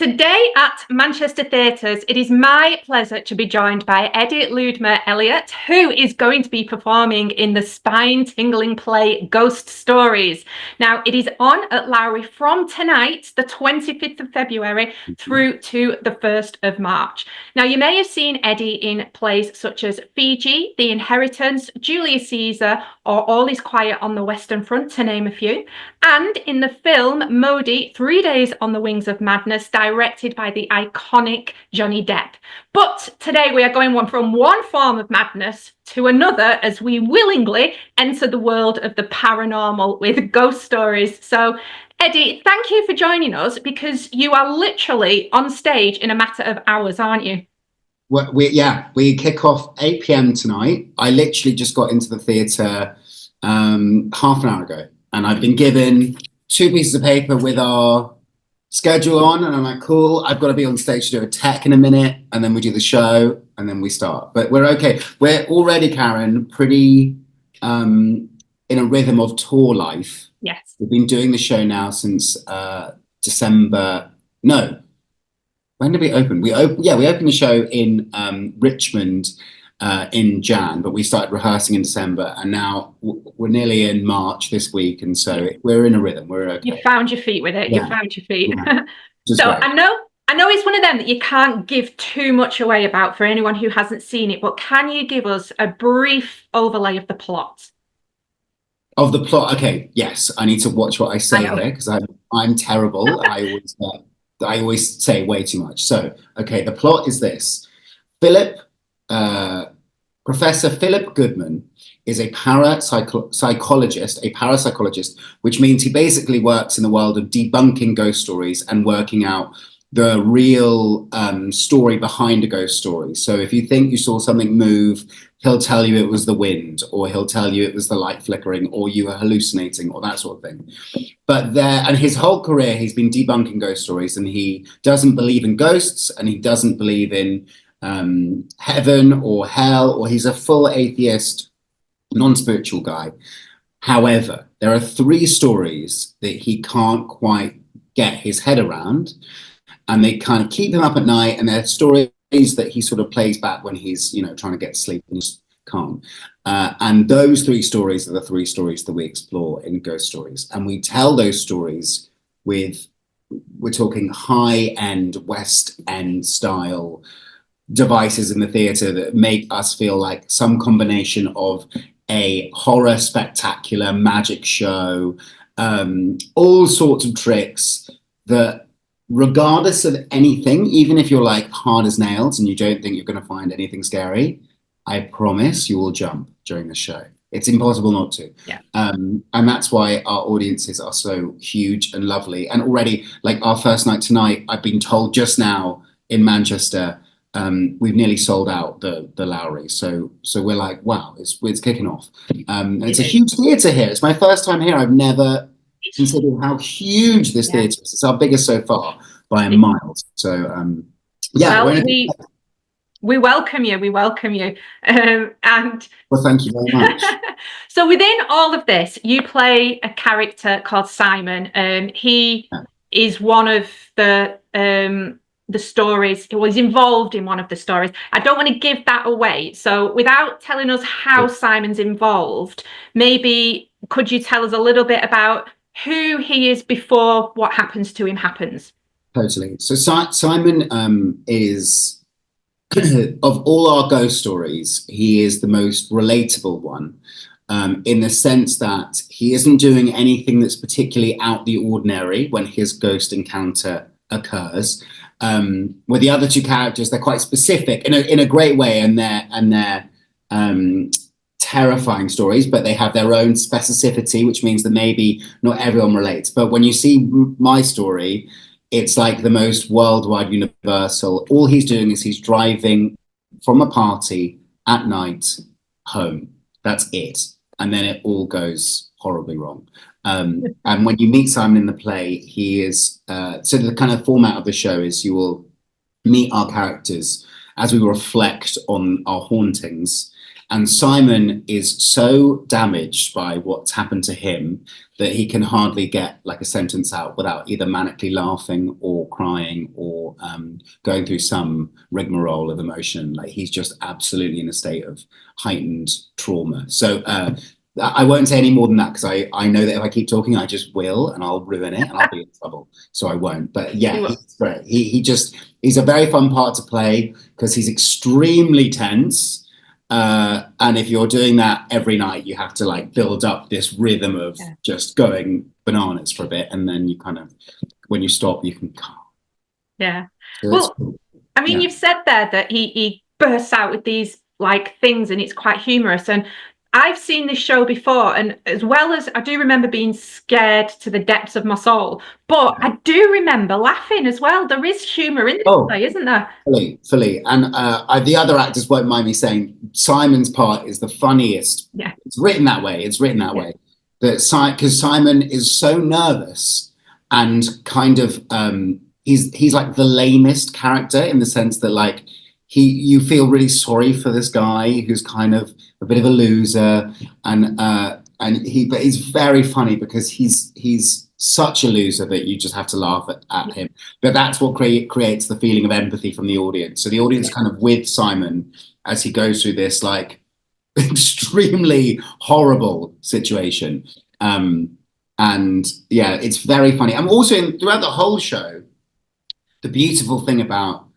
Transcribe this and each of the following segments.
Today at Manchester Theatres, it is my pleasure to be joined by Eddie Loodmer-Elliott, who is going to be performing in the spine-tingling play Ghost Stories. Now, it is on at Lowry from tonight, the 25th of February, through to the 1st of March. Now, you may have seen Eddie in plays such as Fiji, The Inheritance, Julius Caesar, or All Is Quiet on the Western Front, to name a few. And in the film Modi, 3 Days on the Wings of Madness, directed by the iconic Johnny Depp. But today we are going from one form of madness to another as we willingly enter the world of the paranormal with Ghost Stories. So, Eddie, thank you for joining us, because you are literally on stage in a matter of hours, aren't you? Well, we kick off 8 p.m. tonight. I literally just got into the theatre half an hour ago, and I've been given 2 pieces of paper with our schedule on, and I'm like, cool, I've got to be on stage to do a tech in a minute, and then we do the show, and then we start. But we're okay. We're already, Karen, pretty in a rhythm of tour life. Yes. We've been doing the show now since December. No. When did we open? We opened the show in Richmond in Jan, but we started rehearsing in December, and now we're nearly in March this week, and so we're in a rhythm. We're okay. You found your feet with it. Yeah. You found your feet. Yeah. So great. I know it's one of them that you can't give too much away about for anyone who hasn't seen it, but can you give us a brief overlay of the plot? Of the plot, okay, yes. I need to watch what I say here, because I'm terrible. I always say way too much. So, okay, the plot is this: Professor Philip Goodman is a parapsychologist, which means he basically works in the world of debunking ghost stories and working out the real story behind a ghost story. So if you think you saw something move, he'll tell you it was the wind, or he'll tell you it was the light flickering, or you were hallucinating, or that sort of thing. And his whole career, he's been debunking ghost stories, and he doesn't believe in ghosts, and he doesn't believe in heaven or hell, or he's a full atheist, non-spiritual guy. However, there are 3 stories that he can't quite get his head around, and they kind of keep him up at night, and they're stories that he sort of plays back when he's, trying to get sleep and he's calm. And those 3 stories are the 3 stories that we explore in Ghost Stories. And we tell those stories we're talking high-end, West End style devices in the theatre that make us feel like some combination of a horror spectacular magic show, all sorts of tricks that, regardless of anything, even if you're like hard as nails and you don't think you're going to find anything scary, I promise you will jump during the show. It's impossible not to. Yeah. And that's why our audiences are so huge and lovely. And already, like our first night tonight, I've been told just now in Manchester, we've nearly sold out the Lowry. So we're like, wow, it's kicking off. And it's a huge theatre here. It's my first time here. I've never considered how huge this theatre is. It's our biggest so far by a mile. So we welcome you. We welcome you. And well, thank you very much. So within all of this, you play a character called Simon. He is one of the stories. He was involved in one of the stories. I don't want to give that away. So without telling us how Simon's involved, maybe could you tell us a little bit about who he is before what happens to him happens? Totally. So Simon is, of all our ghost stories, he is the most relatable one, in the sense that he isn't doing anything that's particularly out the ordinary when his ghost encounter occurs. With the other 2 characters, they're quite specific in a great way, and they're terrifying stories, but they have their own specificity, which means that maybe not everyone relates. But when you see my story, it's like the most worldwide, universal. All he's doing is he's driving from a party at night home. That's it. And then it all goes horribly wrong. And when you meet Simon in the play, he is, so the kind of format of the show is you will meet our characters as we reflect on our hauntings. And Simon is so damaged by what's happened to him that he can hardly get like a sentence out without either manically laughing or crying or going through some rigmarole of emotion. Like he's just absolutely in a state of heightened trauma. So I won't say any more than that because I know that if I keep talking, I just will and I'll ruin it and I'll be in trouble. So I won't. But yeah, he's great. He's a very fun part to play because he's extremely tense. And if you're doing that every night, you have to like build up this rhythm of just going bananas for a bit, and then you kind of, when you stop, you can calm. Yeah. So well, I mean, you've said there that he bursts out with these like things, and it's quite humorous. And I've seen this show before, and as well as I do remember being scared to the depths of my soul, but I do remember laughing as well. There is humour in this play, isn't there? Fully. And the other actors won't mind me saying Simon's part is the funniest. Yeah. It's written that way. Way. Because Simon is so nervous and kind of he's like the lamest character in the sense that like you feel really sorry for this guy who's kind of a bit of a loser, but he's very funny because he's such a loser that you just have to laugh at him. But that's what creates the feeling of empathy from the audience. So the audience kind of with Simon as he goes through this like extremely horrible situation. And yeah, it's very funny. I'm also throughout the whole show, the beautiful thing about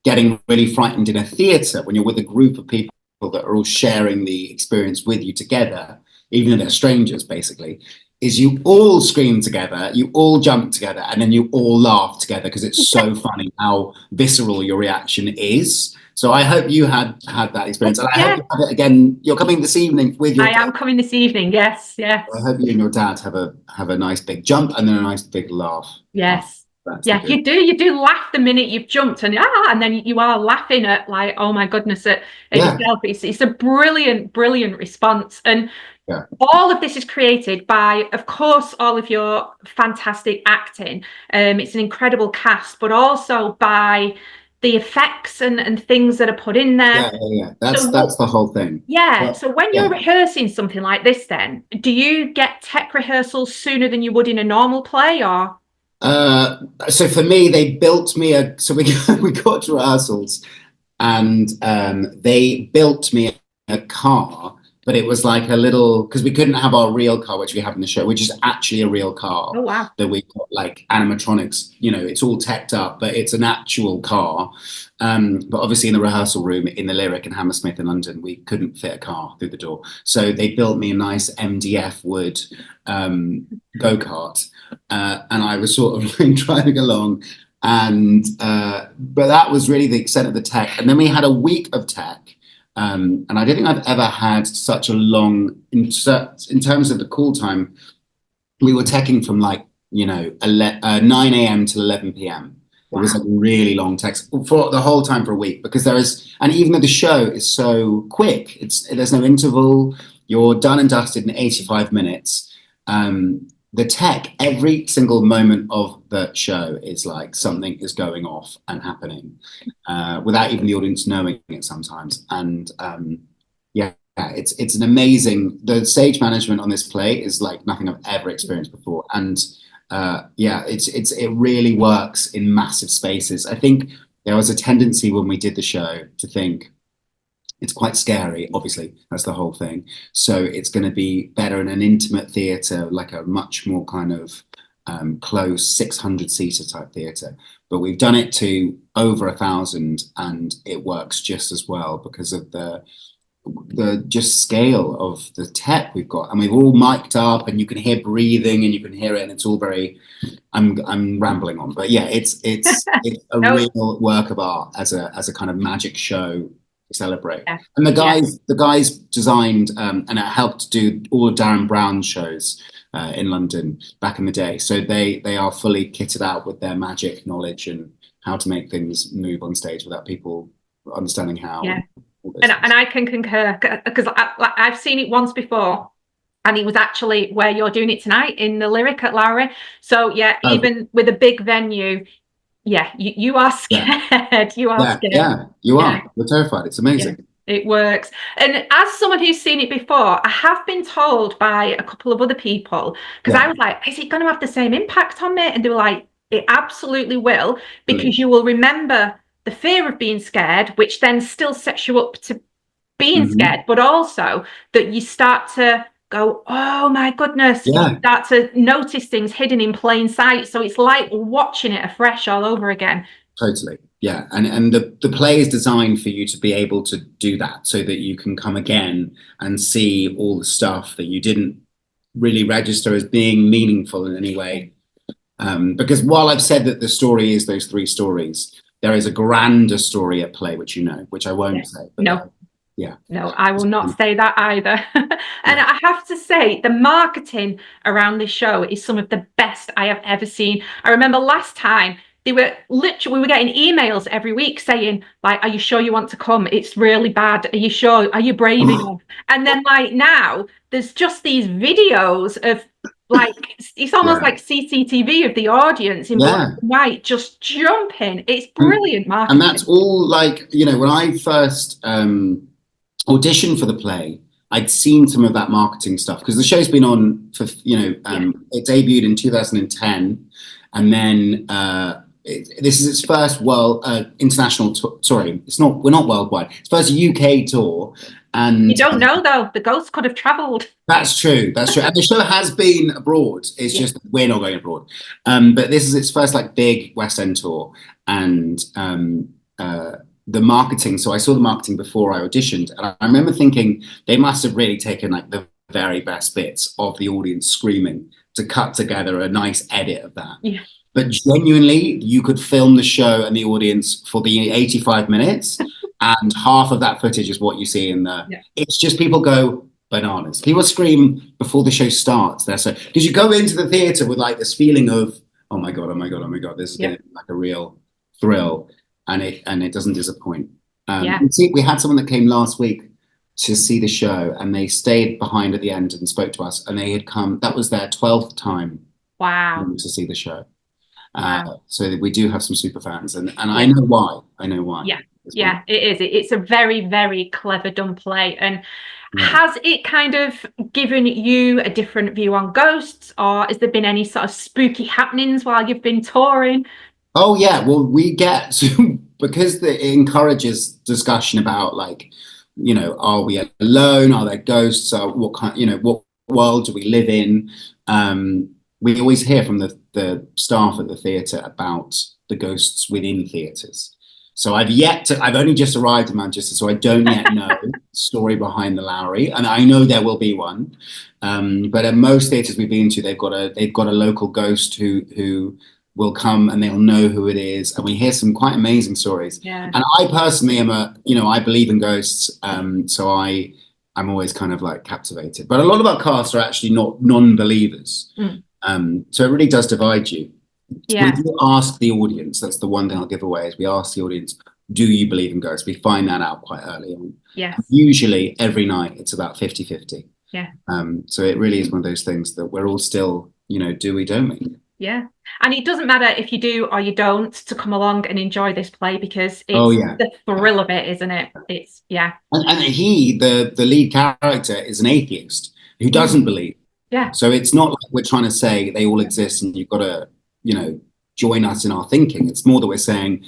getting really frightened in a theatre when you're with a group of people that are all sharing the experience with you together, even though they're strangers, basically, is you all scream together, you all jump together, and then you all laugh together because it's so funny how visceral your reaction is. So I hope you had that experience, and I hope you have it again. You're coming this evening with your. I am coming this evening. Yes. I hope you and your dad have a nice big jump and then a nice big laugh. Yes. Yeah, you do laugh the minute you've jumped and then you are laughing at like, oh my goodness, at yourself. It's a brilliant response. And all of this is created by, of course, all of your fantastic acting. It's an incredible cast, but also by the effects and things that are put in there. Yeah. That's the whole thing. Yeah. So when you're rehearsing something like this, then do you get tech rehearsals sooner than you would in a normal play, or? So for me, they built me we got to rehearsals and they built me a car, but it was like a little, because we couldn't have our real car, which we have in the show, which is actually a real car. Oh, wow. That we got like animatronics, it's all teched up, but it's an actual car. But obviously in the rehearsal room in the Lyric in Hammersmith in London, we couldn't fit a car through the door. So they built me a nice MDF wood go-kart. And I was sort of like driving along but that was really the extent of the tech. And then we had a week of tech. And I don't think I've ever had such a long, in terms of the call time, we were teching from like, 9 a.m. till 11 p.m. Wow. It was like really long text for the whole time for a week because and even though the show is so quick, there's no interval, you're done and dusted in 85 minutes. The tech, every single moment of the show is like something is going off and happening without even the audience knowing it sometimes. And it's an amazing, the stage management on this play is like nothing I've ever experienced before. And it really works in massive spaces. I think there was a tendency when we did the show to think, it's quite scary, obviously, that's the whole thing. So it's going to be better in an intimate theatre, like a much more kind of close 600-seater type theatre. But we've done it to over 1,000 and it works just as well because of the just scale of the tech we've got. And we've all mic'd up and you can hear breathing and you can hear it and it's all very, I'm rambling on. But yeah, it's a real work of art as a kind of magic show celebrate. And the guys designed and helped do all of Derren Brown's shows in London back in the day. So they are fully kitted out with their magic knowledge and how to make things move on stage without people understanding how. Yeah. And I can concur because I've seen it once before. And it was actually where you're doing it tonight in the Lyric at Lowry. So even with a big venue, you are scared. You are scared. Yeah, you are. We're terrified. It's amazing. It works. And as someone who's seen it before, I have been told by a couple of other people, because I was like, is it going to have the same impact on me? And they were like, it absolutely will, because you will remember the fear of being scared, which then still sets you up to being scared, but also that you start to go, oh my goodness, you start to notice things hidden in plain sight. So it's like watching it afresh all over again. Totally. Yeah. And the play is designed for you to be able to do that so that you can come again and see all the stuff that you didn't really register as being meaningful in any way. Because while I've said that the story is those three stories, there is a grander story at play, which which I won't say. But no, I will not say that either. And I have to say, the marketing around this show is some of the best I have ever seen. I remember last time we were getting emails every week saying, like, are you sure you want to come? It's really bad. Are you sure? Are you brave enough? And then like now there's just these videos of, like, it's almost like CCTV of the audience in black and white, just jumping. It's brilliant marketing. And that's all, like, when I first auditioned for the play, I'd seen some of that marketing stuff because the show's been on for, it debuted in 2010, and then this is its first international tour. Sorry, we're not worldwide. It's first UK tour. And you don't know, though, the ghosts could have travelled. That's true. And the show has been abroad. It's just we're not going abroad. But this is its first like big West End tour, and the marketing. So I saw the marketing before I auditioned, and I remember thinking they must have really taken like the very best bits of the audience screaming to cut together a nice edit of that. Yeah. But genuinely, you could film the show and the audience for the 85 minutes, and half of that footage is what you see in the. Yeah. It's just people go bananas. People scream before the show starts. Because you go into the theatre with like this feeling of, oh my god, this is getting like a real thrill, and it doesn't disappoint. We had someone that came last week to see the show, and they stayed behind at the end and spoke to us, and they had come. That was their 12th time. Wow. To see the show. So we do have some super fans, and I know why. Yeah, it is. It's a very, very clever done play. And has it kind of given you a different view on ghosts, or has there been any sort of spooky happenings while you've been touring? Oh yeah, well we get because it encourages discussion about, like, are we alone? Are there ghosts? What kind? What world do we live in? We always hear from the staff at the theatre about the ghosts within theatres. So I've only just arrived in Manchester, so I don't yet know the story behind the Lowry, and I know there will be one. But at most theatres we've been to, they've got a local ghost who will come, and they'll know who it is, and we hear some quite amazing stories. Yeah. And I personally am I believe in ghosts, so I'm always kind of like captivated. But a lot of our cast are actually not non-believers. So it really does divide you. Yeah. We do ask the audience, that's the one thing I'll give away, is we ask the audience, do you believe in ghosts? We find that out quite early on. Yes. Usually every night it's about 50-50. Yeah. So it really is one of those things that we're all still, do we, don't we? Yeah. And it doesn't matter if you do or you don't to come along and enjoy this play, because it's the thrill of it, isn't it? It's, yeah. And he, the lead character, is an atheist who doesn't believe. Yeah. So it's not like we're trying to say they all exist and you've got to, join us in our thinking. It's more that we're saying,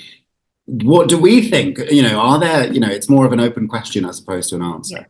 what do we think? Are there, it's more of an open question as opposed to an answer. Yeah.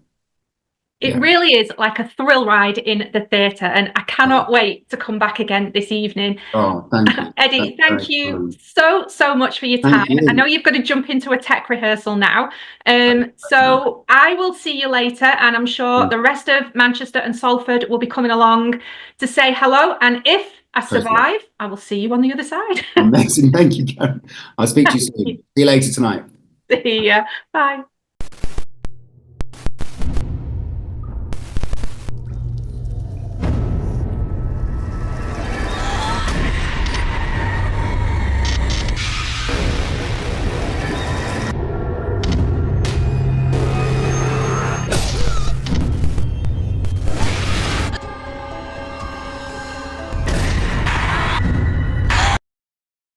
It really is like a thrill ride in the theatre, and I cannot wait to come back again this evening. Oh, thank you. Eddie, thank you so much for your time. I know you've got to jump into a tech rehearsal now. So I will see you later, and I'm sure the rest of Manchester and Salford will be coming along to say hello. And if I survive, I will see you on the other side. Amazing. Thank you, Karen. I'll speak to you soon. See you later tonight. See ya. Bye.